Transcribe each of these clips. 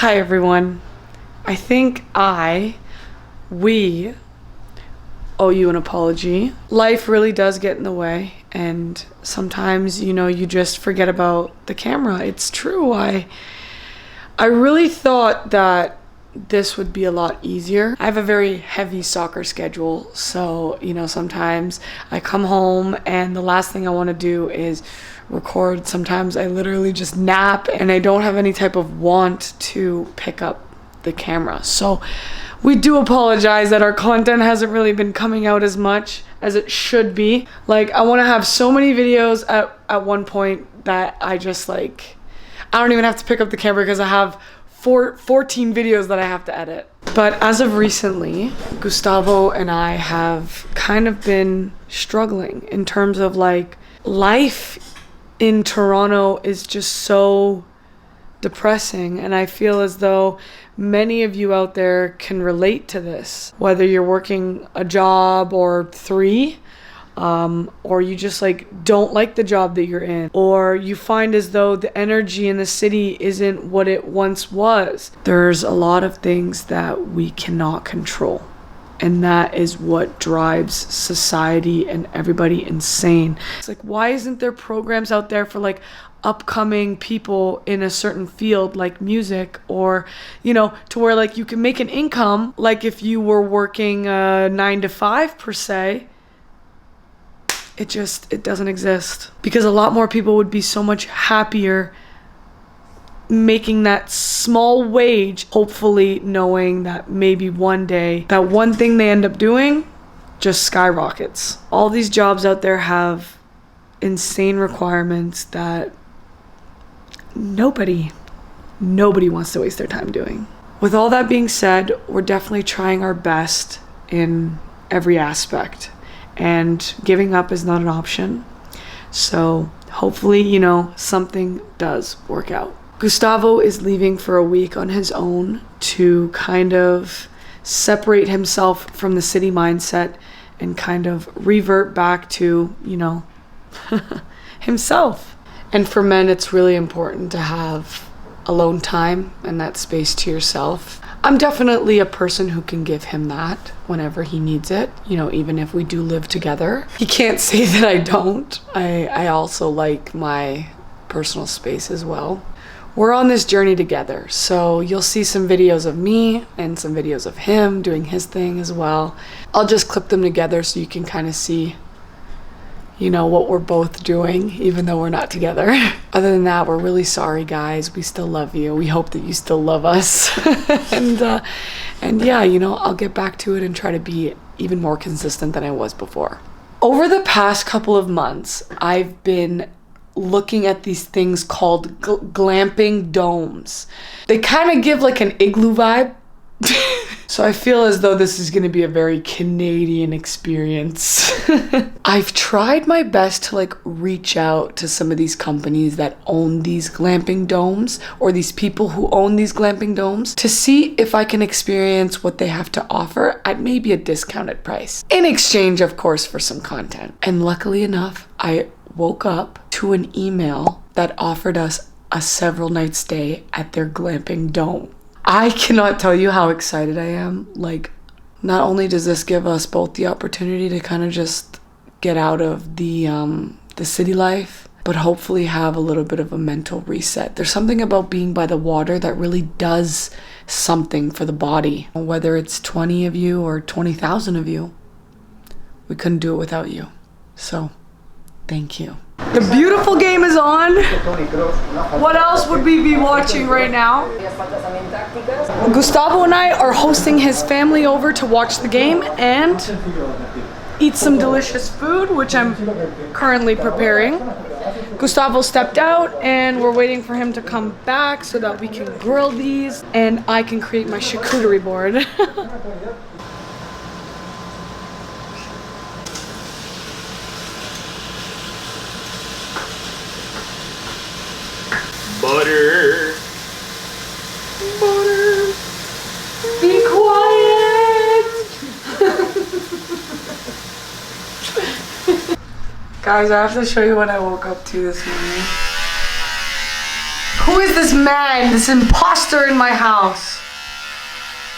Hi everyone. I think we owe you an apology. Life really does get in the way, and sometimes, you just forget about the camera. It's true. I really thought that this would be a lot easier. I have a very heavy soccer schedule, so sometimes I come home and the last thing I want to do is record. Sometimes I literally just nap and I don't have any type of want to pick up the camera. So we do apologize that our content hasn't really been coming out as much as it should be. Like, I want to have so many videos at one point that I just I don't even have to pick up the camera because I have 14 videos that I have to edit. But as of recently, Gustavo and I have kind of been struggling in terms of life in Toronto is just so depressing, and I feel as though many of you out there can relate to this, whether you're working a job or three, or you just don't like the job that you're in, or you find as though the energy in the city isn't what it once was. There's a lot of things that we cannot control, and that is what drives society and everybody insane. It's why isn't there programs out there for upcoming people in a certain field like music, or to where you can make an income if you were working 9 to 5 per se. It doesn't exist, because a lot more people would be so much happier making that small wage, hopefully knowing that maybe one day that one thing they end up doing just skyrockets. All these jobs out there have insane requirements that nobody wants to waste their time doing. With all that being said, we're definitely trying our best in every aspect, and giving up is not an option. So hopefully, something does work out. Gustavo is leaving for a week on his own to kind of separate himself from the city mindset and kind of revert back to, himself. And for men, it's really important to have alone time and that space to yourself. I'm definitely a person who can give him that whenever he needs it, even if we do live together. He can't say that I don't. I also like my personal space as well. We're on this journey together, so you'll see some videos of me and some videos of him doing his thing as well. I'll just clip them together so you can kind of see what we're both doing, even though we're not together. Other than that, we're really sorry, guys. We still love you. We hope that you still love us. and yeah, I'll get back to it and try to be even more consistent than I was before. Over the past couple of months, I've been looking at these things called glamping domes. They kind of give an igloo vibe. So I feel as though this is going to be a very Canadian experience. I've tried my best to reach out to some of these companies that own these glamping domes, or these people who own these glamping domes, to see if I can experience what they have to offer at maybe a discounted price, in exchange, of course, for some content. And luckily enough, I woke up to an email that offered us a several night stay at their glamping dome. I cannot tell you how excited I am. Not only does this give us both the opportunity to kind of just get out of the city life, but hopefully have a little bit of a mental reset. There's something about being by the water that really does something for the body. Whether it's 20 of you or 20,000 of you, we couldn't do it without you. So, thank you. The beautiful game is on. What else would we be watching right now? Gustavo and I are hosting his family over to watch the game and eat some delicious food, which I'm currently preparing. Gustavo stepped out and we're waiting for him to come back so that we can grill these and I can create my charcuterie board. Butter. Be quiet. Guys, I have to show you what I woke up to this morning. Who is this man, this imposter in my house?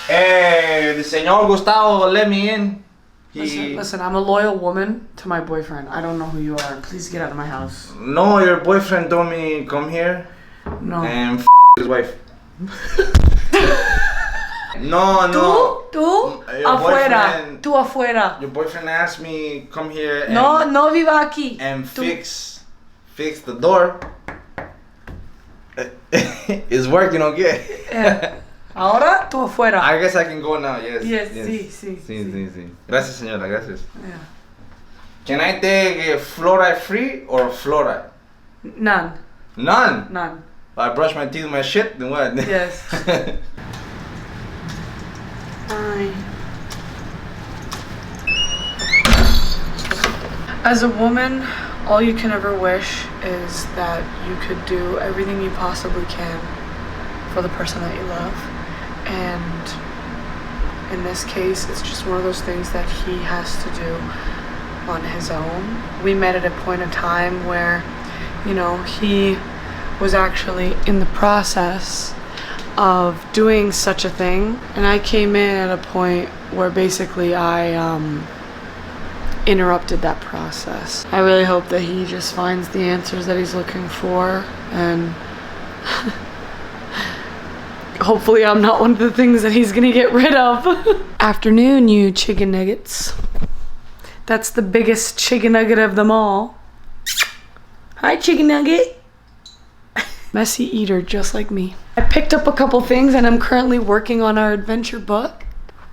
Hey, the señor Gustavo let me in. Listen, I'm a loyal woman to my boyfriend. I don't know who you are. Please get out of my house. No, your boyfriend told me come here. No. And his wife. No. Tú afuera. Tú afuera. Your boyfriend asked me come here and no viva aquí. And fix the door. It's working okay. Yeah. Ahora tú afuera. I guess I can go now. Yes. Sí. Gracias, señora. Gracias. Yeah. Can I take fluoride free or fluoride? None. None. I brush my teeth with my shit. Then what? Yes. As a woman, all you can ever wish is that you could do everything you possibly can for the person that you love. And in this case, it's just one of those things that he has to do on his own. We met at a point in time where, you know, he was actually in the process of doing such a thing, and I came in at a point where basically I interrupted that process. I really hope that he just finds the answers that he's looking for, and hopefully I'm not one of the things that he's gonna get rid of. Afternoon, you chicken nuggets. That's the biggest chicken nugget of them all. Hi, chicken nugget. Messy eater, just like me. I picked up a couple things and I'm currently working on our adventure book.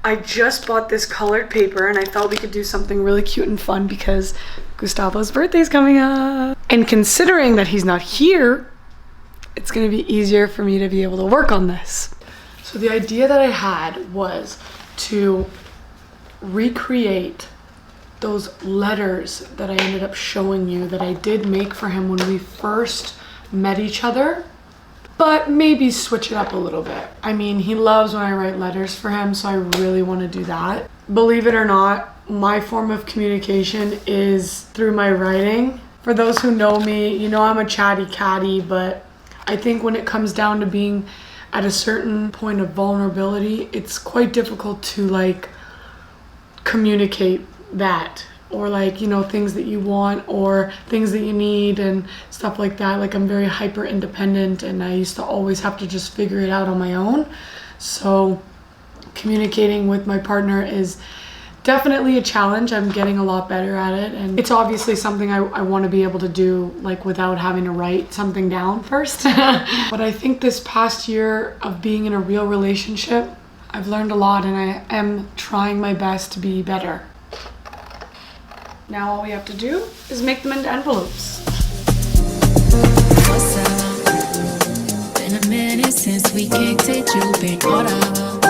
I just bought this colored paper and I felt we could do something really cute and fun because Gustavo's birthday's coming up. And considering that he's not here, it's gonna be easier for me to be able to work on this. So the idea that I had was to recreate those letters that I ended up showing you that I did make for him when we first met each other, but maybe switch it up a little bit. I mean, he loves when I write letters for him, so I really want to do that. Believe it or not, my form of communication is through my writing. For those who know me, you know I'm a chatty catty, but I think when it comes down to being at a certain point of vulnerability, it's quite difficult to like communicate that, or like, you know, things that you want or things that you need and stuff like that. Like, I'm very hyper independent and I used to always have to just figure it out on my own. So communicating with my partner is definitely a challenge. I'm getting a lot better at it, and it's obviously something I want to be able to do like without having to write something down first. But I think this past year of being in a real relationship, I've learned a lot and I am trying my best to be better. Now all we have to do is make them into envelopes. What's up? Been a minute since we kicked it, you've been caught up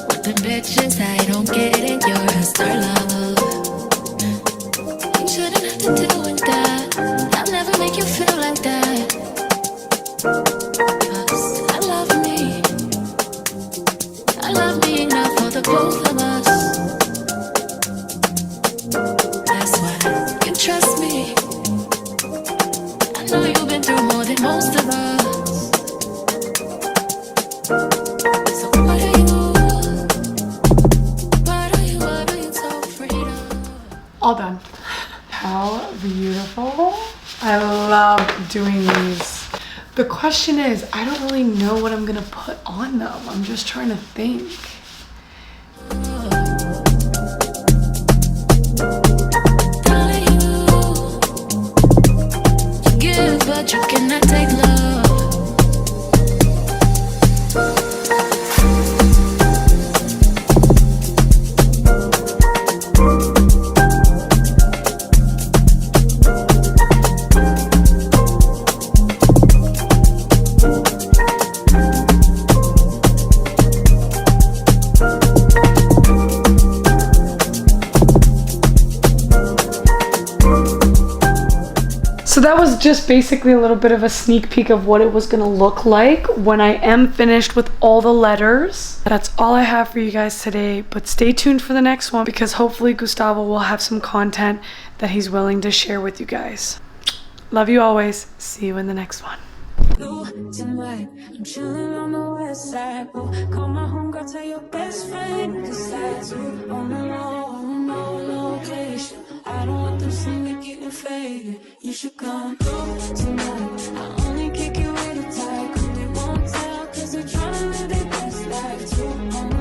with the bitches I don't get it, you're a star love. You shouldn't have to deal with that. I'll never make you feel like that. 'Cause I love me enough for the both of us. That's why you trust me. I know you've been through more than most of us. So what are you so afraid of? All done. How beautiful. I love doing these. The question is, I don't really know what I'm gonna put on them. I'm just trying to think. But you cannot take love. So that was just basically a little bit of a sneak peek of what it was gonna look like when I am finished with all the letters. That's all I have for you guys today, but stay tuned for the next one because hopefully Gustavo will have some content that he's willing to share with you guys. Love you always. See you in the next one. you tonight. I'm chilling on the west side. Oh, call my homegirl, tell your best friend. Besides you, on the low, no location. I don't want them seeing me getting faded. You should come through tonight. I only kick it with a tie. Cause they won't tell, cause they're trying to live their best life too.